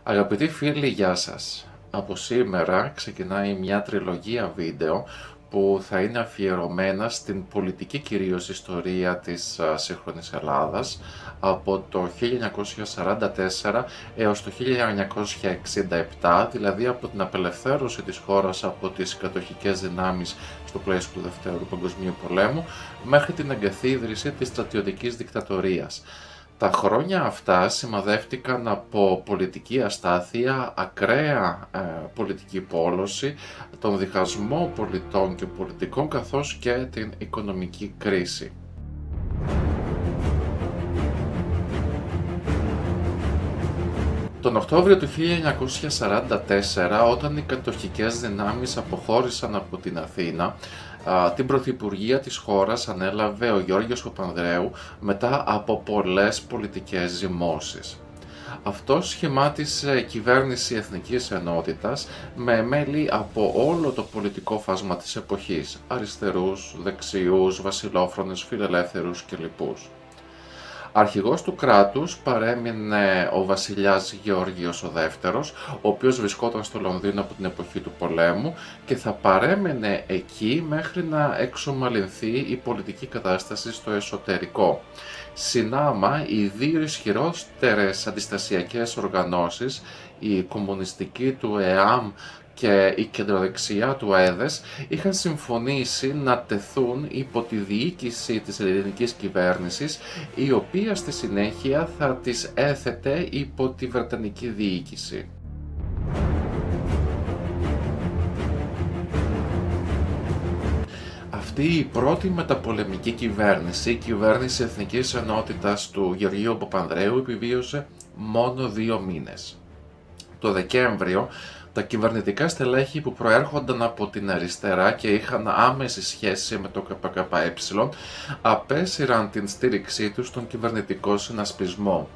Αγαπητοί φίλοι, γεια σας. Από σήμερα ξεκινάει μια τριλογία βίντεο που θα είναι αφιερωμένα στην πολιτική κυρίως ιστορία της σύγχρονης Ελλάδας από το 1944 έως το 1967, δηλαδή από την απελευθέρωση της χώρας από τις κατοχικές δυνάμεις στο πλαίσιο του Δευτέρου Παγκοσμίου Πολέμου μέχρι την εγκαθίδρυση της στρατιωτικής δικτατορίας. Τα χρόνια αυτά σημαδεύτηκαν από πολιτική αστάθεια, ακραία πολιτική πόλωση, τον διχασμό πολιτών και πολιτικών καθώς και την οικονομική κρίση. Τον Οκτώβριο του 1944, όταν οι κατοχικές δυνάμεις αποχώρησαν από την Αθήνα, την πρωθυπουργία της χώρας ανέλαβε ο Γιώργος Παπανδρέου μετά από πολλές πολιτικές ζυμώσεις. Αυτός σχημάτισε κυβέρνηση Εθνικής Ενότητας με μέλη από όλο το πολιτικό φάσμα της εποχής, αριστερούς, δεξιούς, βασιλόφρονες, φιλελεύθερους και λοιπούς. Αρχηγός του κράτους παρέμεινε ο βασιλιάς Γεώργιος ο Δεύτερος, ο οποίος βρισκόταν στο Λονδίνο από την εποχή του πολέμου και θα παρέμενε εκεί μέχρι να εξομαλυνθεί η πολιτική κατάσταση στο εσωτερικό. Συνάμα, οι δύο ισχυρότερες αντιστασιακές οργανώσεις, η κομμουνιστική του ΕΑΜ και η κεντροδεξιά του ΑΕΔΕΣ, είχαν συμφωνήσει να τεθούν υπό τη διοίκηση της ελληνικής κυβέρνησης, η οποία στη συνέχεια θα τις έθετε υπό τη βρετανική διοίκηση. Αυτή η πρώτη μεταπολεμική κυβέρνηση, η κυβέρνηση Εθνικής Ενότητας του Γεωργίου Παπανδρέου, επιβίωσε μόνο 2 μήνες. Το Δεκέμβριο, τα κυβερνητικά στελέχη που προέρχονταν από την αριστερά και είχαν άμεση σχέση με το ΚΚΕ απέσυραν την στήριξή τους στον κυβερνητικό συνασπισμό.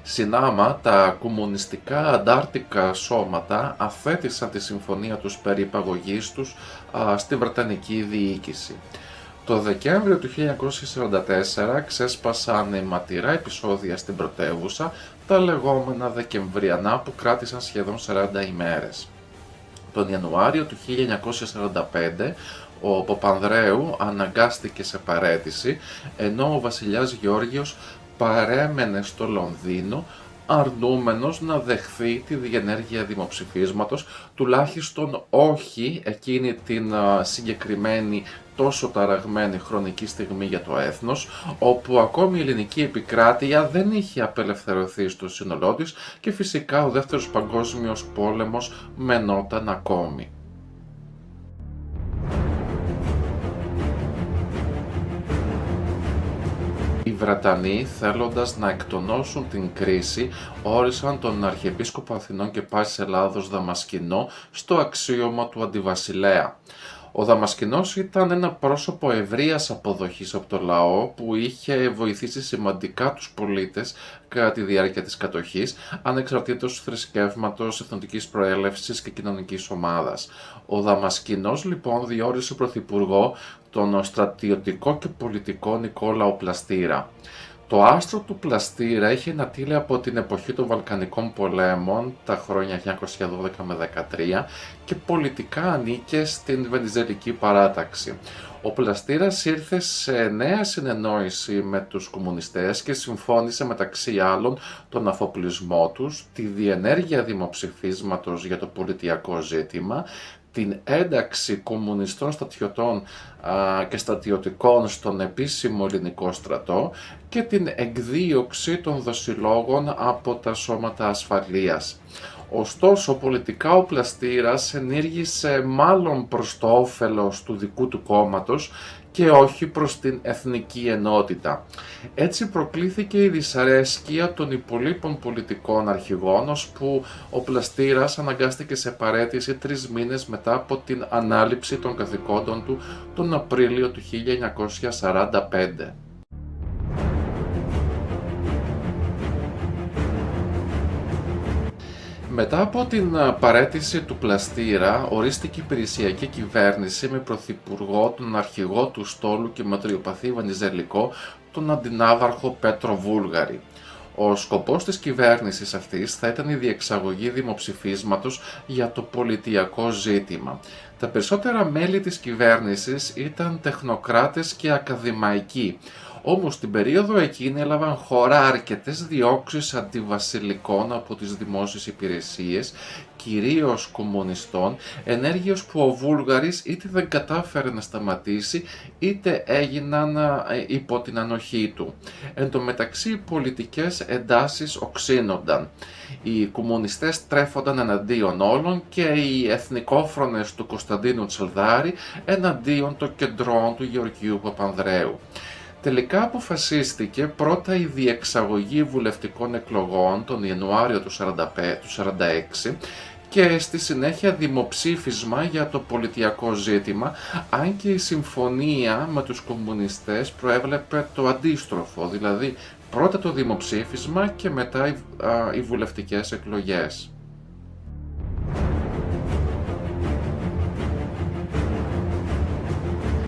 Συνάμα, τα κομμουνιστικά αντάρτικα σώματα αθέτησαν τη συμφωνία τους περί υπαγωγής τους στη βρετανική διοίκηση. Το Δεκέμβριο του 1944 ξέσπασαν αιματηρά επεισόδια στην πρωτεύουσα, τα λεγόμενα Δεκεμβριανά, που κράτησαν σχεδόν 40 ημέρες. Τον Ιανουάριο του 1945 ο Παπανδρέου αναγκάστηκε σε παραίτηση, ενώ ο βασιλιάς Γεώργιος παρέμενε στο Λονδίνο, αρνούμενος να δεχθεί τη διενέργεια δημοψηφίσματος, τουλάχιστον όχι εκείνη την συγκεκριμένη τόσο ταραγμένη χρονική στιγμή για το έθνος, όπου ακόμη η ελληνική επικράτεια δεν είχε απελευθερωθεί στο σύνολό της και φυσικά ο Δεύτερος Παγκόσμιος Πόλεμος μενόταν ακόμη. Οι Βρετανοί, θέλοντας να εκτονώσουν την κρίση, όρισαν τον Αρχιεπίσκοπο Αθηνών και Πάσης Ελλάδος Δαμασκηνό στο αξίωμα του αντιβασιλέα. Ο Δαμασκηνός ήταν ένα πρόσωπο ευρείας αποδοχής από το λαό που είχε βοηθήσει σημαντικά τους πολίτες κατά τη διάρκεια της κατοχής, ανεξαρτήτως θρησκεύματος, εθνοτικής προέλευσης και κοινωνικής ομάδας. Ο Δαμασκηνός λοιπόν διόρισε πρωθυπουργό τον στρατιωτικό και πολιτικό Νικόλαο Πλαστήρα. Το άστρο του Πλαστήρα είχε ανατείλει από την εποχή των Βαλκανικών πολέμων, τα χρόνια 1912 με 13, και πολιτικά ανήκε στην Βενιζελική παράταξη. Ο Πλαστήρας ήρθε σε νέα συνεννόηση με τους κομμουνιστές και συμφώνησε μεταξύ άλλων τον αφοπλισμό τους, τη διενέργεια δημοψηφίσματος για το πολιτιακό ζήτημα, την ένταξη κομμουνιστών στρατιωτών και στρατιωτικών στον επίσημο ελληνικό στρατό και την εκδίωξη των δοσιλόγων από τα σώματα ασφαλείας. Ωστόσο, πολιτικά ο Πλαστήρας ενήργησε μάλλον προς το όφελος του δικού του κόμματος και όχι προς την εθνική ενότητα. Έτσι προκλήθηκε η δυσαρέσκεια των υπολείπων πολιτικών αρχηγών, ώσπου ο Πλαστήρας αναγκάστηκε σε παραίτηση 3 μήνες μετά από την ανάληψη των καθηκόντων του τον Απρίλιο του 1945. Μετά από την παραίτηση του Πλαστήρα, ορίστηκε η υπηρεσιακή κυβέρνηση με πρωθυπουργό τον αρχηγό του στόλου και μετριοπαθή Βενιζελικό, τον αντινάβαρχο Πέτρο Βούλγαρη. Ο σκοπός της κυβέρνησης αυτής θα ήταν η διεξαγωγή δημοψηφίσματος για το πολιτιακό ζήτημα. Τα περισσότερα μέλη της κυβέρνησης ήταν τεχνοκράτες και ακαδημαϊκοί, όμως την περίοδο εκείνη έλαβαν χώρα αρκετές διώξεις αντιβασιλικών από τις δημόσιες υπηρεσίες, κυρίως κομμουνιστών, ενέργειες που ο Βούλγαρης είτε δεν κατάφερε να σταματήσει, είτε έγιναν υπό την ανοχή του. Εν τω μεταξύ οι πολιτικές εντάσεις οξύνονταν. Οι κομμουνιστές τρέφονταν εναντίον όλων και οι εθνικόφρονες του Κωνσταντίνου Τσαλδάρη εναντίον των κεντρών του Γεωργίου Παπανδρέου. Τελικά αποφασίστηκε πρώτα η διεξαγωγή βουλευτικών εκλογών τον Ιανουάριο του 1946 και στη συνέχεια δημοψήφισμα για το πολιτιακό ζήτημα, αν και η συμφωνία με τους κομμουνιστές προέβλεπε το αντίστροφο, δηλαδή πρώτα το δημοψήφισμα και μετά οι βουλευτικές εκλογές.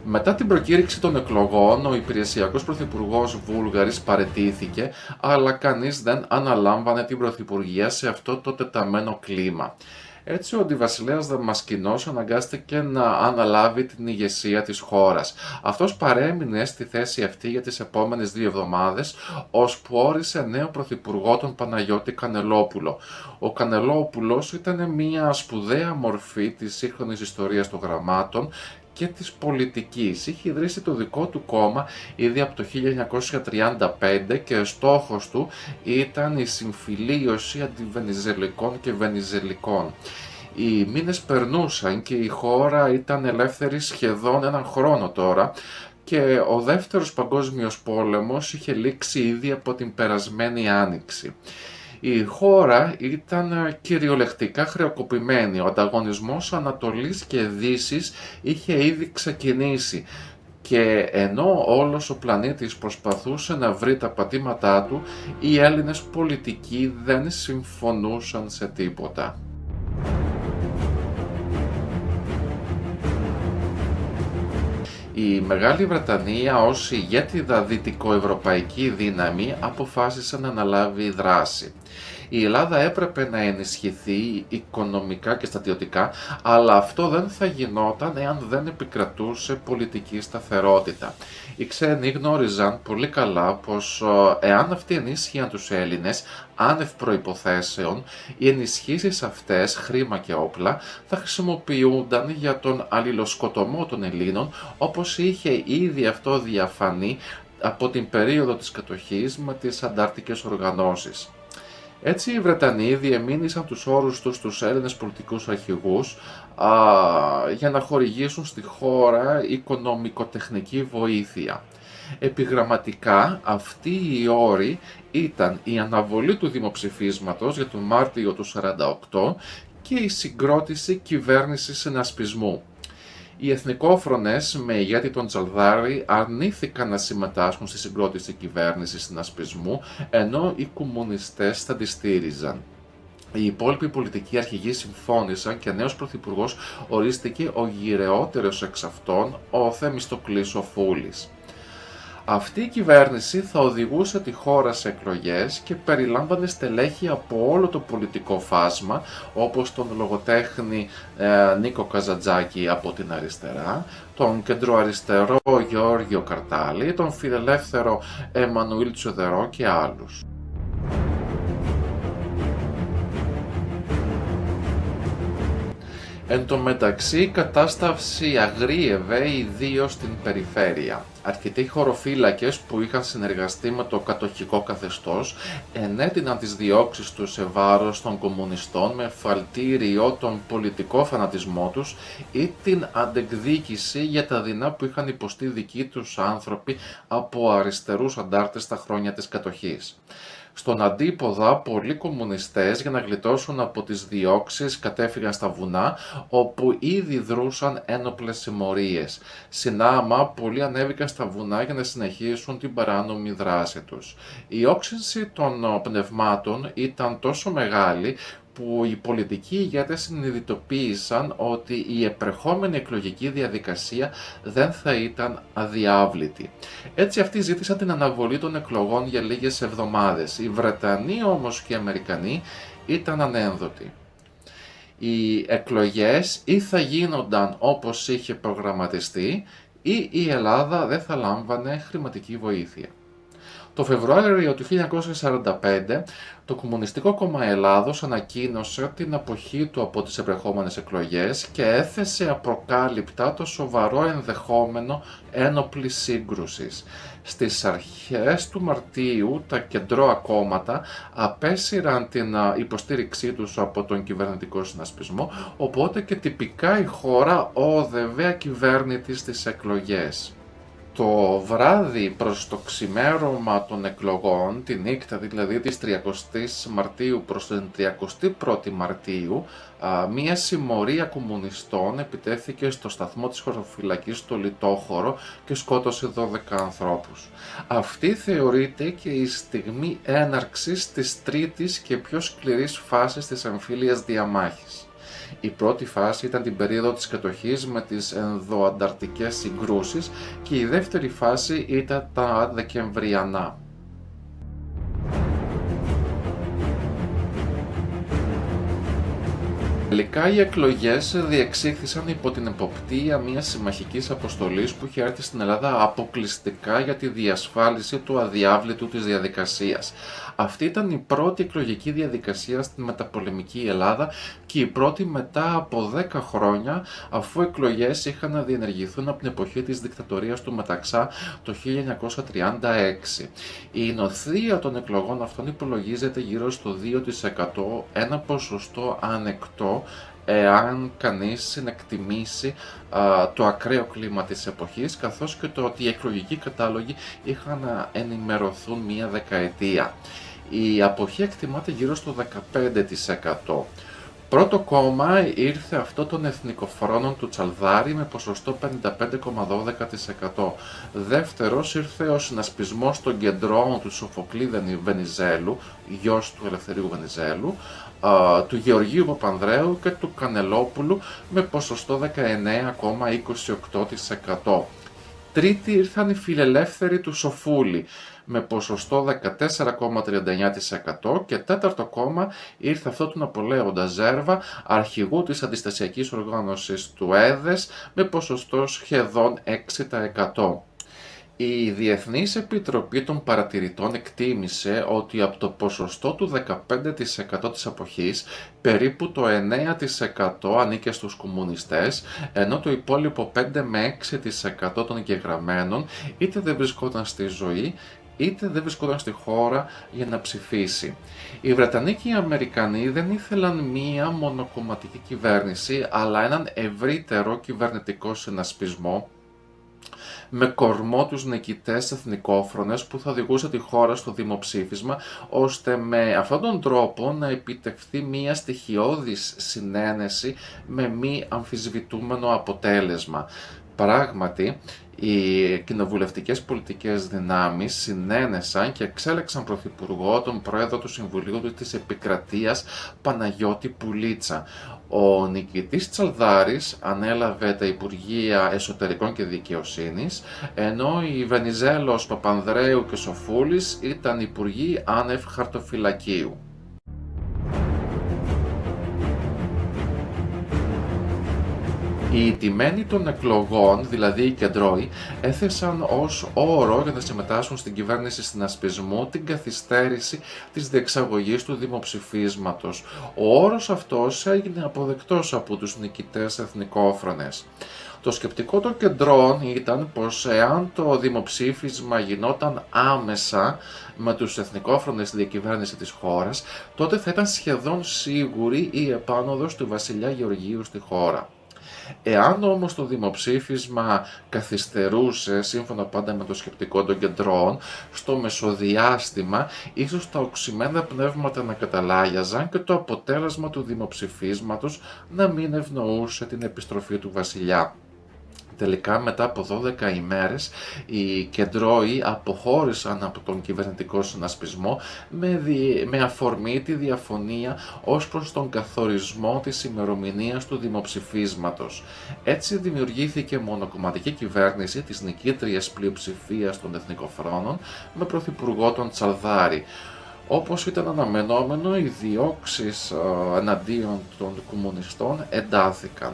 Μετά την προκήρυξη των εκλογών, ο υπηρεσιακός πρωθυπουργός Βούλγαρης παραιτήθηκε, αλλά κανείς δεν αναλάμβανε την πρωθυπουργία σε αυτό το τεταμένο κλίμα. Έτσι ο αντιβασιλέας Δαμασκηνός αναγκάστηκε να αναλάβει την ηγεσία της χώρας. Αυτός παρέμεινε στη θέση αυτή για τις επόμενες 2 εβδομάδες, ώσπου όρισε νέο πρωθυπουργό τον Παναγιώτη Κανελόπουλο. Ο Κανελόπουλος ήταν μια σπουδαία μορφή της σύγχρονης ιστορίας των γραμμάτων και της πολιτικής. Είχε ιδρύσει το δικό του κόμμα ήδη από το 1935 και στόχος του ήταν η συμφιλίωση αντιβενιζελικών και βενιζελικών. Οι μήνες περνούσαν και η χώρα ήταν ελεύθερη σχεδόν έναν χρόνο τώρα και ο δεύτερος παγκόσμιος πόλεμος είχε λήξει ήδη από την περασμένη άνοιξη. Η χώρα ήταν κυριολεκτικά χρεοκοπημένη, ο ανταγωνισμός Ανατολής και Δύσης είχε ήδη ξεκινήσει και ενώ όλος ο πλανήτης προσπαθούσε να βρει τα πατήματά του, οι Έλληνες πολιτικοί δεν συμφωνούσαν σε τίποτα. Η Μεγάλη Βρετανία ως ηγέτιδα δυτικοευρωπαϊκή δύναμη αποφάσισε να αναλάβει δράση. Η Ελλάδα έπρεπε να ενισχυθεί οικονομικά και στρατιωτικά, αλλά αυτό δεν θα γινόταν εάν δεν επικρατούσε πολιτική σταθερότητα. Οι ξένοι γνώριζαν πολύ καλά πως εάν αυτοί ενίσχυαν τους Έλληνες άνευ προϋποθέσεων, οι ενισχύσεις αυτές, χρήμα και όπλα, θα χρησιμοποιούνταν για τον αλληλοσκοτωμό των Ελλήνων, όπως είχε ήδη αυτό διαφανεί από την περίοδο της κατοχής με τις αντάρτικες οργανώσεις. Έτσι οι Βρετανοί διεμήνυσαν τους όρους τους στους Έλληνες πολιτικούς αρχηγούς για να χορηγήσουν στη χώρα οικονομικοτεχνική βοήθεια. Επιγραμματικά αυτοί οι όροι ήταν η αναβολή του δημοψηφίσματος για τον Μάρτιο του 1948 και η συγκρότηση κυβέρνησης συνασπισμού. Οι εθνικόφρονες με ηγέτη τον Τσαλδάρη αρνήθηκαν να συμμετάσχουν στη συγκρότηση κυβέρνησης συνασπισμού, ενώ οι κομμουνιστές θα τη στήριζαν. Οι υπόλοιποι πολιτικοί αρχηγοί συμφώνησαν και νέος πρωθυπουργός ορίστηκε ο γυρεότερος εξ αυτών, ο Θεμιστοκλής ο Φούλης. Αυτή η κυβέρνηση θα οδηγούσε τη χώρα σε εκλογές και περιλάμβανε στελέχη από όλο το πολιτικό φάσμα, όπως τον λογοτέχνη Νίκο Καζαντζάκη από την αριστερά, τον κεντροαριστερό Γεώργιο Καρτάλη, τον φιλελεύθερο Εμμανουήλ Τσουδερό και άλλους. Εν τω μεταξύ η κατάσταση αγρίευε ιδίως στην περιφέρεια. Αρκετοί χωροφύλακες που είχαν συνεργαστεί με το κατοχικό καθεστώς ενέτειναν τις διώξεις τους σε βάρος των κομμουνιστών με εφαλτήριο τον πολιτικό φανατισμό τους ή την αντεκδίκηση για τα δεινά που είχαν υποστεί δικοί τους άνθρωποι από αριστερούς αντάρτες στα χρόνια της κατοχής. Στον αντίποδα, πολλοί κομμουνιστές για να γλιτώσουν από τις διώξεις κατέφυγαν στα βουνά, όπου ήδη δρούσαν ένοπλες συμμορίες. Συνάμα, πολλοί ανέβηκαν στα βουνά για να συνεχίσουν την παράνομη δράση τους. Η όξυνση των πνευμάτων ήταν τόσο μεγάλη που οι πολιτικοί ηγέτες συνειδητοποίησαν ότι η επερχόμενη εκλογική διαδικασία δεν θα ήταν αδιάβλητη. Έτσι αυτοί ζήτησαν την αναβολή των εκλογών για λίγες εβδομάδες. Οι Βρετανοί όμως και οι Αμερικανοί ήταν ανένδοτοι. Οι εκλογές ή θα γίνονταν όπως είχε προγραμματιστεί ή η Ελλάδα δεν θα λάμβανε χρηματική βοήθεια. Το Φεβρουάριο του 1945, το Κομμουνιστικό Κόμμα Ελλάδος ανακοίνωσε την αποχή του από τις επερχόμενες εκλογές και έθεσε απροκάλυπτα το σοβαρό ενδεχόμενο ένοπλης σύγκρουσης. Στις αρχές του Μαρτίου, τα κεντρώα κόμματα απέσυραν την υποστήριξή τους από τον κυβερνητικό συνασπισμό, οπότε και τυπικά η χώρα όδευε ακυβέρνητη στις εκλογές. Το βράδυ προς το ξημέρωμα των εκλογών, τη νύχτα δηλαδή της 30ης Μαρτίου προς την 31η Μαρτίου, μία συμμορία κομμουνιστών επιτέθηκε στο σταθμό της χωροφυλακής στο Λιτόχωρο και σκότωσε 12 ανθρώπους. Αυτή θεωρείται και η στιγμή έναρξης της τρίτης και πιο σκληρής φάσης της εμφύλιας διαμάχης. Η πρώτη φάση ήταν την περίοδο της κατοχής με τις ενδοανταρκτικές συγκρούσεις και η δεύτερη φάση ήταν τα Δεκεμβριανά. Τελικά οι εκλογές διεξήχθησαν υπό την εποπτεία μιας συμμαχικής αποστολής που είχε έρθει στην Ελλάδα αποκλειστικά για τη διασφάλιση του αδιάβλητου της διαδικασίας. Αυτή ήταν η πρώτη εκλογική διαδικασία στην μεταπολεμική Ελλάδα και η πρώτη μετά από 10 χρόνια, αφού εκλογές είχαν διενεργηθούν από την εποχή της δικτατορίας του Μεταξά το 1936. Η νοθεία των εκλογών αυτών υπολογίζεται γύρω στο 2%, ένα ποσοστό ανεκτό εάν κανείς συνεκτιμήσει το ακραίο κλίμα της εποχής, καθώς και το ότι οι εκλογικοί κατάλογοι είχαν να ενημερωθούν μία δεκαετία. Η αποχή εκτιμάται γύρω στο 15%. Πρώτο κόμμα ήρθε αυτό των Εθνικοφρόνων του Τσαλδάρη με ποσοστό 55,12%. Δεύτερος ήρθε ο συνασπισμός των κεντρώων του Σοφοκλή Βενιζέλου, γιος του Ελευθερίου Βενιζέλου, του Γεωργίου Παπανδρέου και του Κανελόπουλου με ποσοστό 19,28%. Τρίτη ήρθαν οι φιλελεύθεροι του Σοφούλη με ποσοστό 14,39% και τέταρτο κόμμα ήρθε αυτό του Ναπολέοντα Ζέρβα, αρχηγού της αντιστασιακής οργάνωσης του ΕΔΕΣ με ποσοστό σχεδόν 6%. Η Διεθνής Επιτροπή των Παρατηρητών εκτίμησε ότι από το ποσοστό του 15% της αποχής, περίπου το 9% ανήκε στους κομμουνιστές, ενώ το υπόλοιπο 5 με 6% των εγγεγραμμένων είτε δεν βρισκόταν στη ζωή, είτε δεν βρισκόταν στη χώρα για να ψηφίσει. Οι Βρετανοί και οι Αμερικανοί δεν ήθελαν μία μονοκομματική κυβέρνηση, αλλά έναν ευρύτερο κυβερνητικό συνασπισμό, με κορμό τους νικητές εθνικόφρονες που θα οδηγούσε τη χώρα στο δημοψήφισμα, ώστε με αυτόν τον τρόπο να επιτευχθεί μια στοιχειώδης συνένεση με μη αμφισβητούμενο αποτέλεσμα. Πράγματι, οι κοινοβουλευτικές πολιτικές δυνάμεις συνένεσαν και εξέλεξαν πρωθυπουργό τον πρόεδρο του Συμβουλίου της Επικρατείας Παναγιώτη Πουλίτσα. Ο νικητής Τσαλδάρης ανέλαβε τα Υπουργεία Εσωτερικών και Δικαιοσύνης, ενώ οι Βενιζέλος, Παπανδρέου και Σοφούλης ήταν υπουργοί άνευ χαρτοφυλακίου. Οι τιμένοι των εκλογών, δηλαδή οι κεντρώοι, έθεσαν ως όρο για να συμμετάσχουν στην κυβέρνηση συνασπισμού την καθυστέρηση της διεξαγωγής του δημοψηφίσματος. Ο όρος αυτός έγινε αποδεκτός από τους νικητές εθνικόφρονες. Το σκεπτικό των κεντρών ήταν πως εάν το δημοψήφισμα γινόταν άμεσα με τους εθνικόφρονες στη διακυβέρνηση της χώρας, τότε θα ήταν σχεδόν σίγουρη η επάνωδος του βασιλιά Γεωργίου στη χώρα. Εάν όμως το δημοψήφισμα καθυστερούσε, σύμφωνα πάντα με το σκεπτικό των κεντρών, στο μεσοδιάστημα, ίσως τα οξυμένα πνεύματα να καταλάγιαζαν και το αποτέλεσμα του δημοψηφίσματος να μην ευνοούσε την επιστροφή του βασιλιά. Τελικά μετά από 12 ημέρες οι κεντρώοι αποχώρησαν από τον κυβερνητικό συνασπισμό με αφορμή τη διαφωνία ως προς τον καθορισμό της ημερομηνίας του δημοψηφίσματος. Έτσι δημιουργήθηκε μονοκομματική κυβέρνηση της νικήτριας πλειοψηφίας των εθνικοφρόνων με πρωθυπουργό τον Τσαλδάρη. Όπως ήταν αναμενόμενο, οι διώξεις εναντίον των κομμουνιστών εντάθηκαν.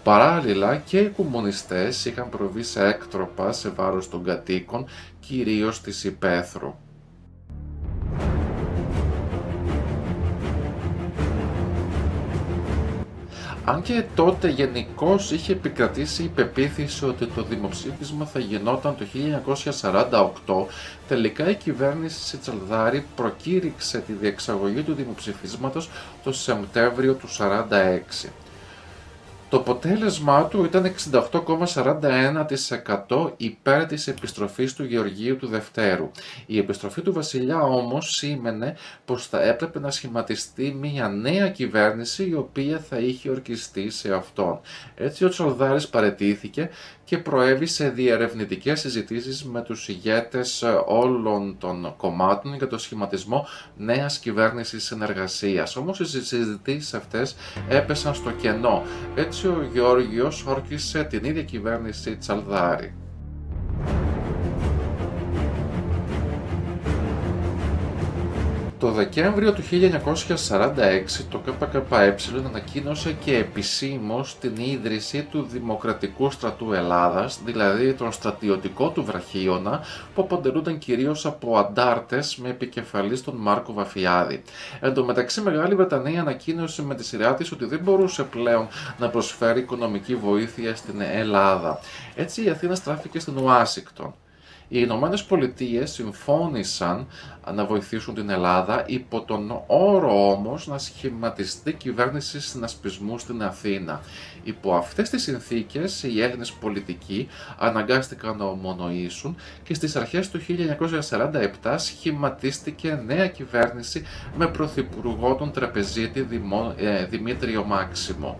Παράλληλα και οι κομμουνιστές είχαν προβεί σε έκτροπα σε βάρος των κατοίκων, κυρίως της υπαίθρου. Αν και τότε γενικώς είχε επικρατήσει η πεποίθηση ότι το δημοψήφισμα θα γινόταν το 1948, τελικά η κυβέρνηση Τσαλδάρη προκήρυξε τη διεξαγωγή του δημοψηφίσματος το Σεπτέμβριο του 1946. Το αποτέλεσμά του ήταν 68,41% υπέρ της επιστροφής του Γεωργίου του Δευτέρου. Η επιστροφή του βασιλιά όμως σήμαινε πως θα έπρεπε να σχηματιστεί μια νέα κυβέρνηση η οποία θα είχε ορκιστεί σε αυτόν. Έτσι ο Τσαλδάρης παραιτήθηκε και προέβη σε διερευνητικές συζητήσεις με τους ηγέτες όλων των κομμάτων για το σχηματισμό νέας κυβέρνησης συνεργασίας. Όμως οι συζητήσεις αυτές έπεσαν στο κενό. Έτσι ο Γεώργιος όρκισε την ίδια κυβέρνηση Τσαλδάρη. Το Δεκέμβριο του 1946 το ΚΚΕ ανακοίνωσε και επισήμως την ίδρυση του Δημοκρατικού Στρατού Ελλάδας, δηλαδή τον στρατιωτικό του βραχίωνα που αποτελούνταν κυρίως από αντάρτες με επικεφαλής τον Μάρκο Βαφιάδη. Εν τω μεταξύ Μεγάλη Βρετανία ανακοίνωσε με τη σειρά της ότι δεν μπορούσε πλέον να προσφέρει οικονομική βοήθεια στην Ελλάδα. Έτσι η Αθήνα στράφηκε στην Ουάσιγκτον. Οι Ηνωμένες Πολιτείες συμφώνησαν να βοηθήσουν την Ελλάδα υπό τον όρο όμως να σχηματιστεί κυβέρνηση συνασπισμού στην Αθήνα. Υπό αυτές τις συνθήκες οι Έλληνες πολιτικοί αναγκάστηκαν να ομονοήσουν και στις αρχές του 1947 σχηματίστηκε νέα κυβέρνηση με πρωθυπουργό τον τραπεζίτη Δημήτριο Μάξιμο.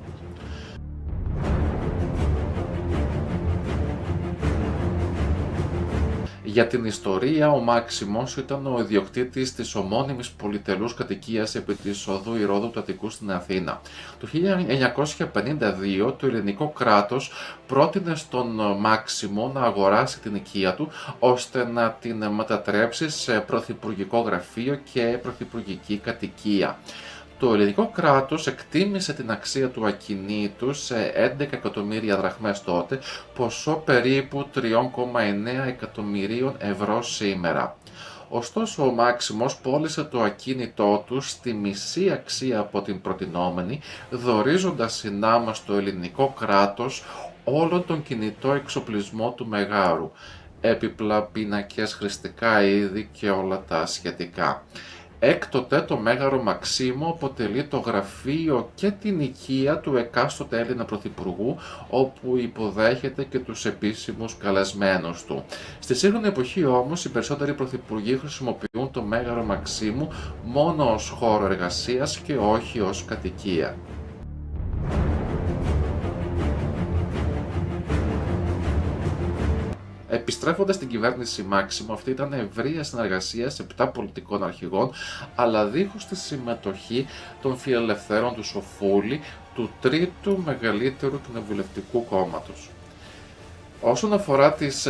Για την ιστορία, ο Μάξιμος ήταν ο ιδιοκτήτης της ομώνυμης πολυτελούς κατοικίας επί της οδού Ηρόδου του Αττικού στην Αθήνα. Το 1952 το ελληνικό κράτος πρότεινε στον Μάξιμο να αγοράσει την οικία του ώστε να την μετατρέψει σε πρωθυπουργικό γραφείο και πρωθυπουργική κατοικία. Το ελληνικό κράτος εκτίμησε την αξία του ακινήτου σε 11 εκατομμύρια δραχμές τότε, ποσό περίπου 3,9 εκατομμυρίων ευρώ σήμερα. Ωστόσο ο Μάξιμος πώλησε το ακίνητό του στη μισή αξία από την προτινόμενη, δωρίζοντας συνάμα στο ελληνικό κράτος όλον τον κινητό εξοπλισμό του Μεγάρου, έπιπλα, πίνακες, χρηστικά είδη και όλα τα σχετικά. Έκτοτε το Μέγαρο Μαξίμου αποτελεί το γραφείο και την οικία του εκάστοτε Έλληνα Πρωθυπουργού, όπου υποδέχεται και τους επίσημους καλεσμένους του. Στη σύγχρονη εποχή όμως οι περισσότεροι πρωθυπουργοί χρησιμοποιούν το Μέγαρο Μαξίμου μόνο ως χώρο εργασίας και όχι ως κατοικία. Επιστρέφοντας στην κυβέρνηση Μάξιμο, αυτή ήταν ευρεία συνεργασία 7 πολιτικών αρχηγών, αλλά δίχως τη συμμετοχή των φιλελευθέρων του Σοφούλη, του τρίτου μεγαλύτερου κοινοβουλευτικού κόμματος. Όσον αφορά τις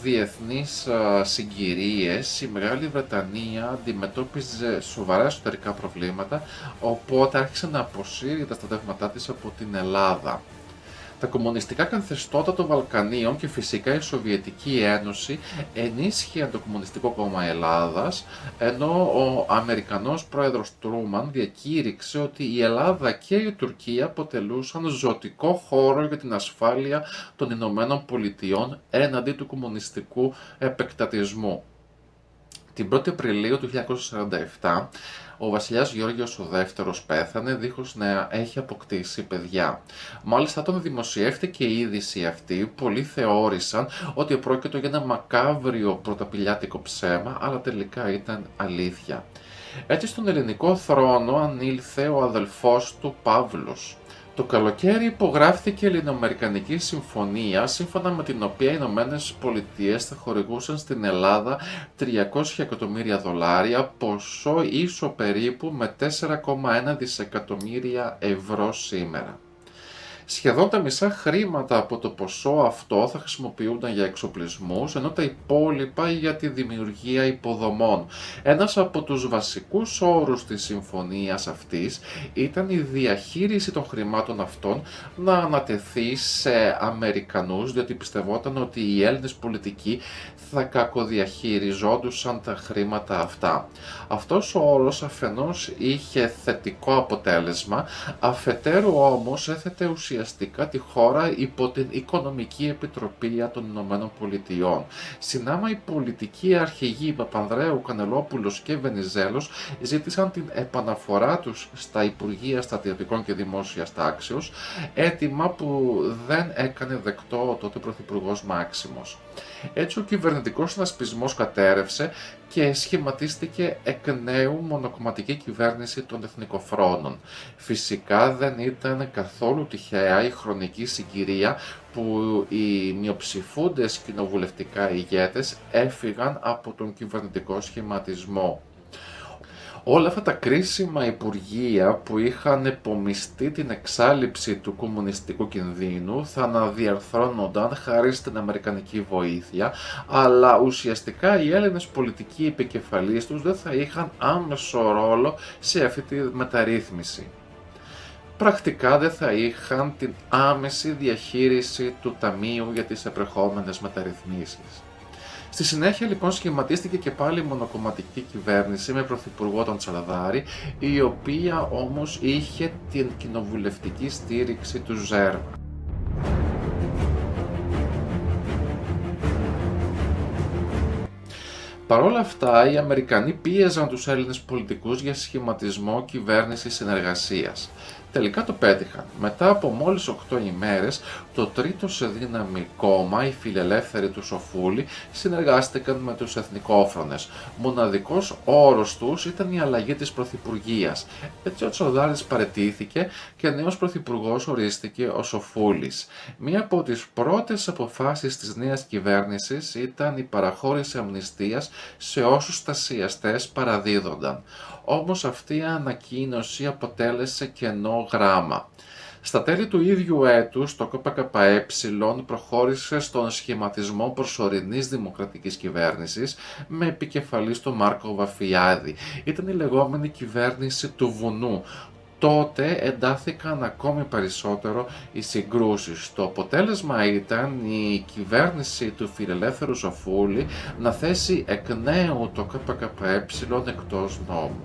διεθνείς συγκυρίες, η Μεγάλη Βρετανία αντιμετώπιζε σοβαρά εσωτερικά προβλήματα, οπότε άρχισε να αποσύρει τα στρατεύματά της από την Ελλάδα. Τα κομμουνιστικά καθεστώτα των Βαλκανίων και φυσικά η Σοβιετική Ένωση ενίσχυαν το Κομμουνιστικό Κόμμα Ελλάδας, ενώ ο Αμερικανός πρόεδρος Τρούμαν διακήρυξε ότι η Ελλάδα και η Τουρκία αποτελούσαν ζωτικό χώρο για την ασφάλεια των Ηνωμένων Πολιτειών έναντι του κομμουνιστικού επεκτατισμού. Την 1η Απριλίου του 1947, ο βασιλιάς Γεώργιος ο Δεύτερος πέθανε δίχως να έχει αποκτήσει παιδιά. Μάλιστα όταν δημοσιεύτηκε η είδηση αυτή, πολλοί θεώρησαν ότι πρόκειται για ένα μακάβριο πρωταπηλιάτικο ψέμα, αλλά τελικά ήταν αλήθεια. Έτσι στον ελληνικό θρόνο ανήλθε ο αδελφός του Παύλος, Το καλοκαίρι υπογράφηκε η Ελληνοαμερικανική Συμφωνία, σύμφωνα με την οποία οι Ηνωμένες Πολιτείες θα χορηγούσαν στην Ελλάδα 300 εκατομμύρια δολάρια, ποσό ίσο περίπου με 4,1 δισεκατομμύρια ευρώ σήμερα. Σχεδόν τα μισά χρήματα από το ποσό αυτό θα χρησιμοποιούνταν για εξοπλισμούς, ενώ τα υπόλοιπα για τη δημιουργία υποδομών. Ένας από τους βασικούς όρους της συμφωνίας αυτής ήταν η διαχείριση των χρημάτων αυτών να ανατεθεί σε Αμερικανούς, διότι πιστευόταν ότι οι Έλληνες πολιτικοί θα κακοδιαχειριζόντουσαν τα χρήματα αυτά. Αυτός ο όρος αφενός είχε θετικό αποτέλεσμα, αφετέρου όμως έθετε ουσιαστικά τη χώρα υπό την Οικονομική Επιτροπή των Ηνωμένων Πολιτειών. Συνάμα οι πολιτικοί αρχηγοί Παπανδρέου, Κανελόπουλος και Βενιζέλος ζήτησαν την επαναφορά τους στα Υπουργεία Στρατιωτικών και Δημόσιας Τάξεως, αίτημα που δεν έκανε δεκτό ο τότε Πρωθυπουργός Μάξιμος. Έτσι ο κυβερνητικός συνασπισμός κατέρρευσε και σχηματίστηκε εκ νέου μονοκομματική κυβέρνηση των εθνικοφρόνων. Φυσικά δεν ήταν καθόλου τυχαία η χρονική συγκυρία που οι μειοψηφούντες κοινοβουλευτικά ηγέτες έφυγαν από τον κυβερνητικό σχηματισμό. Όλα αυτά τα κρίσιμα υπουργεία που είχαν επομιστεί την εξάλειψη του κομμουνιστικού κινδύνου θα αναδιαρθρώνονταν χάρη στην αμερικανική βοήθεια, αλλά ουσιαστικά οι Έλληνες πολιτικοί επικεφαλείς τους δεν θα είχαν άμεσο ρόλο σε αυτή τη μεταρρύθμιση. Πρακτικά δεν θα είχαν την άμεση διαχείριση του Ταμείου για τις επερχόμενες μεταρρυθμίσεις. Στη συνέχεια λοιπόν σχηματίστηκε και πάλι μονοκομματική κυβέρνηση με πρωθυπουργό τον Τσαλαδάρη, η οποία όμως είχε την κοινοβουλευτική στήριξη του Ζέρβα. Παρ' όλα αυτά, οι Αμερικανοί πίεζαν τους Έλληνες πολιτικούς για σχηματισμό κυβέρνησης συνεργασίας. Τελικά το πέτυχαν. Μετά από μόλις 8 ημέρες, το τρίτο σε δύναμη κόμμα, οι φιλελεύθεροι του Σοφούλη, συνεργάστηκαν με τους εθνικόφρονες. Μοναδικός όρος τους ήταν η αλλαγή της πρωθυπουργίας. Έτσι ο Τσαλαδάρης παραιτήθηκε και νέος πρωθυπουργός ορίστηκε ο Σοφούλης. Μία από τις πρώτες αποφάσεις της νέας κυβέρνησης ήταν η παραχώρηση αμνηστίας σε όσους στασιαστές παραδίδονταν. Όμως αυτή η ανακοίνωση αποτέλεσε κενό γράμμα. Στα τέλη του ίδιου έτους, το ΚΚΕ προχώρησε στον σχηματισμό προσωρινής δημοκρατικής κυβέρνησης με επικεφαλής τον Μάρκο Βαφιάδη. Ήταν η λεγόμενη κυβέρνηση του βουνού. Τότε εντάθηκαν ακόμη περισσότερο οι συγκρούσεις. Το αποτέλεσμα ήταν η κυβέρνηση του φιλελεύθερου Σοφούλη να θέσει εκ νέου το ΚΚΕ εκτός νόμου.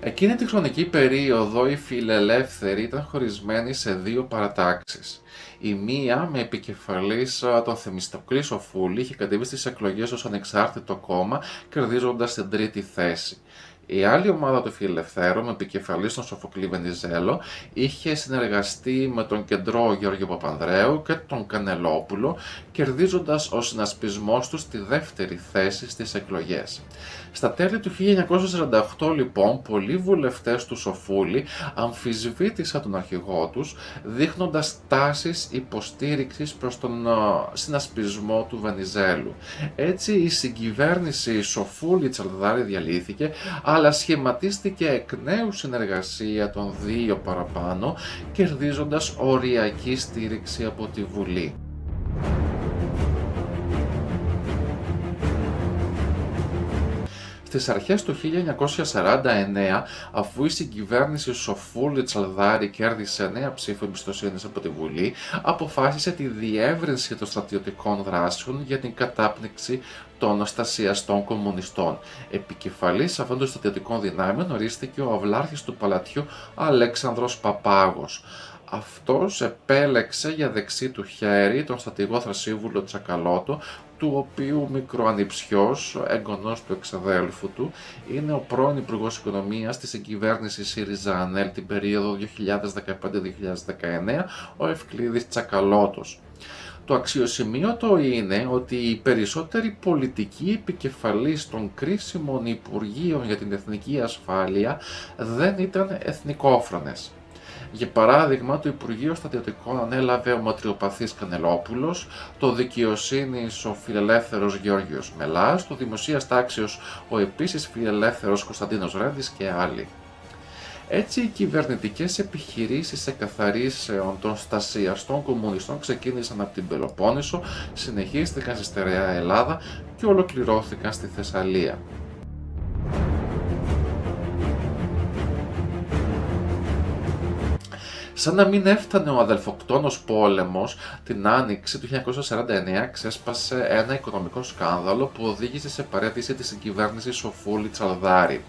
Εκείνη τη χρονική περίοδο οι φιλελεύθεροι ήταν χωρισμένοι σε δύο παρατάξεις. Η μία, με επικεφαλής τον Θεμιστοκλή Σοφούλη, είχε κατέβει στις εκλογές ως ανεξάρτητο κόμμα, κερδίζοντας την τρίτη θέση. Η άλλη ομάδα του φιλελευθέρων, με επικεφαλής τον Σοφοκλή Βενιζέλο, είχε συνεργαστεί με τον κεντρό Γιώργο Παπανδρέου και τον Κανελόπουλο, κερδίζοντας ο συνασπισμός τους τη δεύτερη θέση στις εκλογές. Στα τέλη του 1948 λοιπόν, πολλοί βουλευτές του Σοφούλη αμφισβήτησαν τον αρχηγό τους, δείχνοντας τάσεις υποστήριξης προς τον συνασπισμό του Βενιζέλου. Έτσι η συγκυβέρνηση Σοφούλη-Τσαλαδάρη διαλύθηκε, αλλά σχηματίστηκε εκ νέου συνεργασία των δύο παραπάνω, κερδίζοντας οριακή στήριξη από τη Βουλή. Στις αρχές του 1949, αφού η συγκυβέρνηση Σοφούλη-Τσαλαδάρη κέρδισε νέα ψήφο εμπιστοσύνης από τη Βουλή, αποφάσισε τη διεύρυνση των στρατιωτικών δράσεων για την κατάπνιξη των στασιαστών κομμουνιστών. Επικεφαλής αυτών των στρατιωτικών δυνάμεων ορίστηκε ο αυλάρχης του παλατιού Αλέξανδρος Παπάγος. Αυτός επέλεξε για δεξί του χέρι τον στρατηγό Θρασίβουλο Τσακαλώτο, του οποίου μικροανιψιός, εγγονός του εξαδέλφου του, είναι ο πρώην Υπουργός Οικονομίας της συγκυβέρνησης ΣΥΡΙΖΑ-ΑΝΕΛ την περίοδο 2015-2019, ο Ευκλήδης Τσακαλώτος. Το αξιοσημείωτο είναι ότι οι περισσότεροι πολιτικοί επικεφαλείς των κρίσιμων υπουργείων για την εθνική ασφάλεια δεν ήταν εθνικόφρονες. Για παράδειγμα, το Υπουργείο Στρατιωτικών ανέλαβε ο ματριοπαθής Κανελόπουλος, το Δικαιοσύνης ο φιλελεύθερος Γεώργιος Μελάς, το Δημοσίας Τάξεως ο επίσης φιλελεύθερος Κωνσταντίνος Ρένδης και άλλοι. Έτσι, οι κυβερνητικές επιχειρήσεις εκαθαρίσεων των στασιαστών κομμουνιστών ξεκίνησαν από την Πελοπόννησο, συνεχίστηκαν στη στερεά Ελλάδα και ολοκληρώθηκαν στη Θεσσαλία. Σαν να μην έφτανε ο αδελφοκτόνος πόλεμος, την Άνοιξη του 1949 ξέσπασε ένα οικονομικό σκάνδαλο που οδήγησε σε παραίτηση της συγκυβέρνησης Σοφούλη Τσαλδάρη.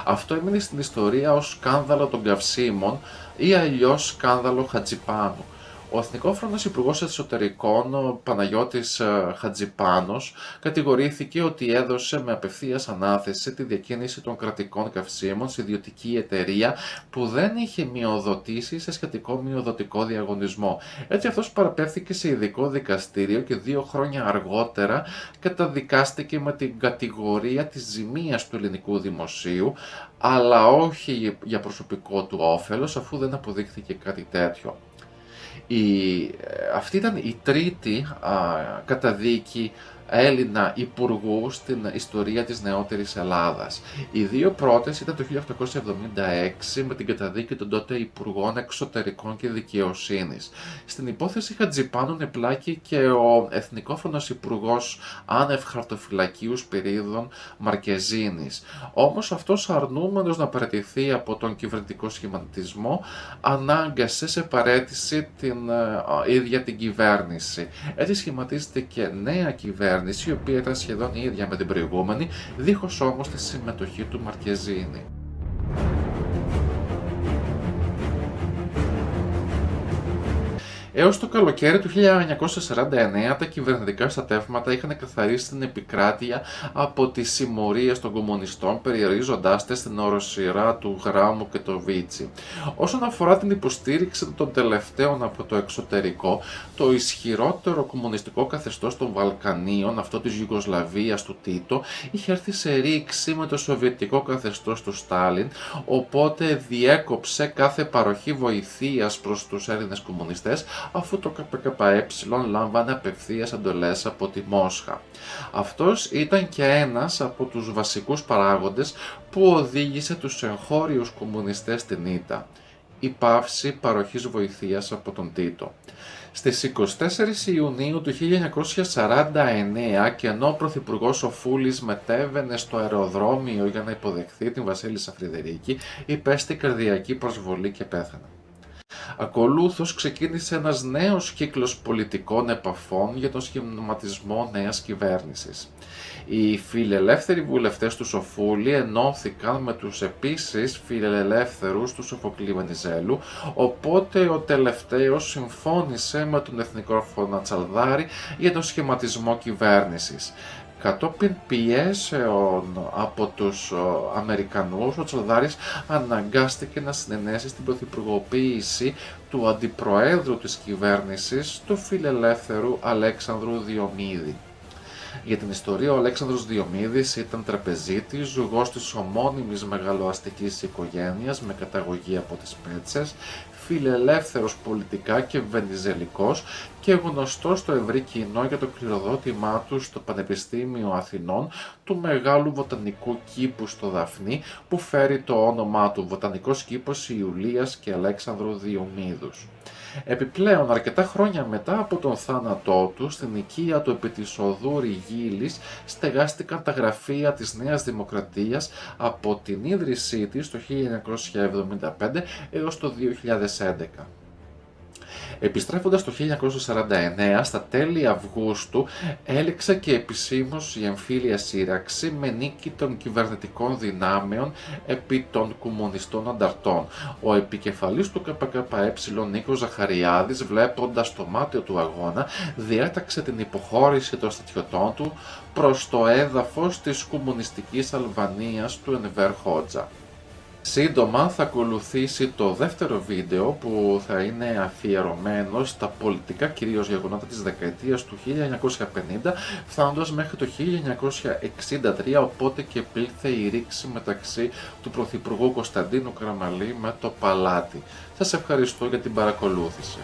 Αυτό έμεινε στην ιστορία ως σκάνδαλο των καυσίμων ή αλλιώς σκάνδαλο Χατζιπάνου. Ο εθνικόφρονος Υπουργός Εσωτερικών, ο Παναγιώτης Χατζιπάνος, κατηγορήθηκε ότι έδωσε με απευθείας ανάθεση τη διακίνηση των κρατικών καυσίμων σε ιδιωτική εταιρεία που δεν είχε μειοδοτήσει σε σχετικό μειοδοτικό διαγωνισμό. Έτσι αυτός παραπέμφθηκε σε ειδικό δικαστήριο και 2 χρόνια αργότερα καταδικάστηκε με την κατηγορία της ζημίας του ελληνικού δημοσίου, αλλά όχι για προσωπικό του όφελος, αφού δεν αποδείχθηκε κάτι τέτοιο. Αυτή ήταν η τρίτη καταδίκη Έλληνα υπουργού στην ιστορία της νεότερης Ελλάδας. Οι 2 πρώτες ήταν το 1876 με την καταδίκη των τότε Υπουργών Εξωτερικών και Δικαιοσύνης. Στην υπόθεση Χατζιπάνου επλάκη και ο εθνικόφρονος υπουργός άνευ χαρτοφυλακίου Σπυρίδων Μαρκεζίνης. Όμως αυτός, αρνούμενος να παραιτηθεί από τον κυβερνητικό σχηματισμό, ανάγκασε σε παραίτηση την ίδια την κυβέρνηση. Έτσι σχηματίζεται και νέα κυβέρνηση, η οποία ήταν σχεδόν η ίδια με την προηγούμενη, δίχως όμως τη συμμετοχή του Μαρκεζίνη. Έως το καλοκαίρι του 1949 τα κυβερνητικά στρατεύματα είχαν καθαρίσει την επικράτεια από τις συμμορίες των κομμουνιστών, περιορίζοντάς τες στην οροσειρά του Γράμμου και το Βίτσι. Όσον αφορά την υποστήριξη των τελευταίων από το εξωτερικό, το ισχυρότερο κομμουνιστικό καθεστώς των Βαλκανίων, αυτό της Ιουγκοσλαβίας του Τίτο, είχε έρθει σε ρήξη με το σοβιετικό καθεστώς του Στάλιν, οπότε διέκοψε κάθε παροχή βοηθείας προς τους Έλληνες κομμουνιστές, αφού το ΚΚΕ λάμβανε απευθείας εντολές από τη Μόσχα. Αυτός ήταν και ένας από τους βασικούς παράγοντες που οδήγησε τους εγχώριους κομμουνιστές στην ήττα. Η πάυση παροχής βοηθείας από τον Τίτο. Στις 24 Ιουνίου του 1949, και ενώ ο πρωθυπουργός ο Φούλης μετέβαινε στο αεροδρόμιο για να υποδεχθεί την βασίλισσα Φρυδερίκη, υπέστη καρδιακή προσβολή και πέθανε. Ακολούθως ξεκίνησε ένας νέος κύκλος πολιτικών επαφών για τον σχηματισμό νέας κυβέρνησης. Οι φιλελεύθεροι βουλευτές του Σοφούλη ενώθηκαν με τους επίσης φιλελεύθερους του Σοφοκλή Βενιζέλου, οπότε ο τελευταίος συμφώνησε με τον εθνικόφρονα Τσαλδάρη για τον σχηματισμό κυβέρνησης. Κατόπιν πιέσεων από τους Αμερικανούς, ο Τσαλδάρης αναγκάστηκε να συνενέσει στην πρωθυπουργοποίηση του αντιπροέδρου της κυβέρνησης, του φιλελεύθερου Αλέξανδρου Διομήδη. Για την ιστορία, ο Αλέξανδρος Διομήδης ήταν τραπεζίτης, ζουγός της ομώνυμης μεγαλοαστικής οικογένειας με καταγωγή από τις Πέτσες, φιλελεύθερος πολιτικά και βενιζελικός και γνωστός στο ευρύ κοινό για το κληροδότημά του στο Πανεπιστήμιο Αθηνών του μεγάλου βοτανικού κήπου στο Δαφνί, που φέρει το όνομά του, Βοτανικός κήπος Ιουλίας και Αλέξανδρου Διομήδους. Επιπλέον, αρκετά χρόνια μετά από τον θάνατό του, στην οικία του επί της οδού Ριγίλης στεγάστηκαν τα γραφεία της Νέας Δημοκρατίας από την ίδρυσή της το 1975 έως το 2011. Επιστρέφοντας το 1949, στα τέλη Αυγούστου, έληξε και επισήμως η εμφύλια σύραξη με νίκη των κυβερνητικών δυνάμεων επί των κομμουνιστών ανταρτών. Ο επικεφαλής του ΚΚΕ, Νίκος Ζαχαριάδης, βλέποντας το μάτιο του αγώνα, διέταξε την υποχώρηση των στρατιωτών του προς το έδαφος της κομμουνιστικής Αλβανίας του Ενβέρ Χότζα. Σύντομα θα ακολουθήσει το δεύτερο βίντεο που θα είναι αφιερωμένο στα πολιτικά κυρίως γεγονότα της δεκαετίας του 1950, φτάνοντας μέχρι το 1963, οπότε και πλήθη η ρήξη μεταξύ του Πρωθυπουργού Κωνσταντίνου Καραμαλή με το Παλάτι. Σας ευχαριστώ για την παρακολούθηση.